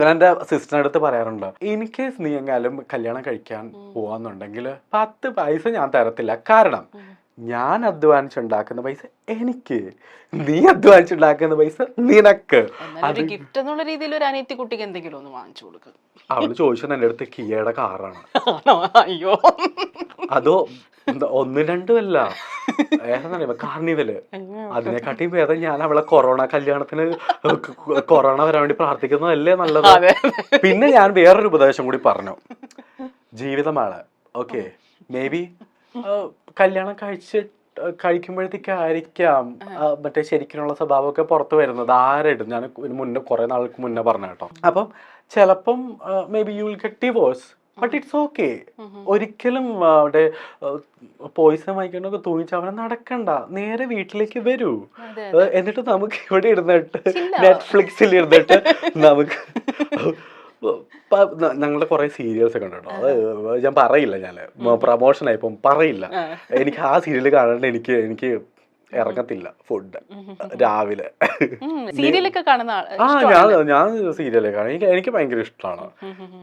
ഞാൻ എൻ്റെ സിസ്റ്ററിൻ്റെ അടുത്ത് പറയാറുണ്ട്, ഇൻ കേസ് നീ എങ്ങാലും കല്യാണം കഴിക്കാൻ പോവാന്നുണ്ടെങ്കിൽ 10 പൈസ ഞാൻ തരത്തില്ല. കാരണം ഞാൻ അധ്വാനിച്ചുണ്ടാക്കുന്ന പൈസ എനിക്ക്, നീ അധ്വാനിച്ചുണ്ടാക്കുന്ന പൈസ നിനക്ക്. അത് ഗിഫ്റ്റ് എന്നുള്ള രീതിയിൽ ഒരു അനിയത്തി കുട്ടിക്ക് എന്തെങ്കിലും ഒന്ന് വാങ്ങിച്ചു കൊടുക്കുക. അവള് ചോദിച്ചത് എൻ്റെ അടുത്ത് കിയയുടെ കാറാണ്. അയ്യോ, അതോ 1-2 അല്ല, ഏതാ കാർണിവല്. അതിനെക്കാട്ടിയും ഭേദം ഞാൻ അവളെ കല്യാണത്തിന് കൊറോണ വരാൻ വേണ്ടി പ്രാർത്ഥിക്കുന്നതല്ലേ നല്ലത്. പിന്നെ ഞാൻ വേറൊരു ഉപദേശം കൂടി പറഞ്ഞു, ജീവിതമാണ്. ഓക്കെ, മേ ബി കല്യാണം കഴിക്കുമ്പോഴത്തേക്കായിരിക്കാം മറ്റേ ശരിക്കുള്ള സ്വഭാവമൊക്കെ പുറത്ത് വരുന്നത്. ആരായിട്ടും ഞാൻ മുന്നേ കുറെ നാൾക്ക് മുന്നേ പറഞ്ഞ കേട്ടോ. അപ്പം ചിലപ്പം may be you will get divorce, but it's okay. ഒരിക്കലും അവിടെ പോയിസൺ വാങ്ങിക്കണൊക്കെ തൂങ്ങിച്ച് അവനെ നടക്കണ്ട, നേരെ വീട്ടിലേക്ക് വരൂ. എന്നിട്ട് നമുക്ക് ഇവിടെ ഇരുന്നിട്ട് നെറ്റ്ഫ്ലിക്സിൽ ഇരുന്നിട്ട് നമുക്ക് ഞങ്ങളുടെ കുറെ സീരിയൽസ് ഒക്കെ ഉണ്ട് കേട്ടോ. അത് ഞാൻ പറയില്ല, ഞാൻ പ്രമോഷൻ ആയിപ്പം പറയില്ല. എനിക്ക് ആ സീരിയൽ കാണാണ്ട് എനിക്ക് ഇറങ്ങത്തില്ല ഫുഡ് രാവിലെ. സീരിയലൊക്കെ കാണുന്ന ഞാൻ സീരിയലൊക്കെ കാണാൻ എനിക്ക് ഭയങ്കര ഇഷ്ടമാണ്.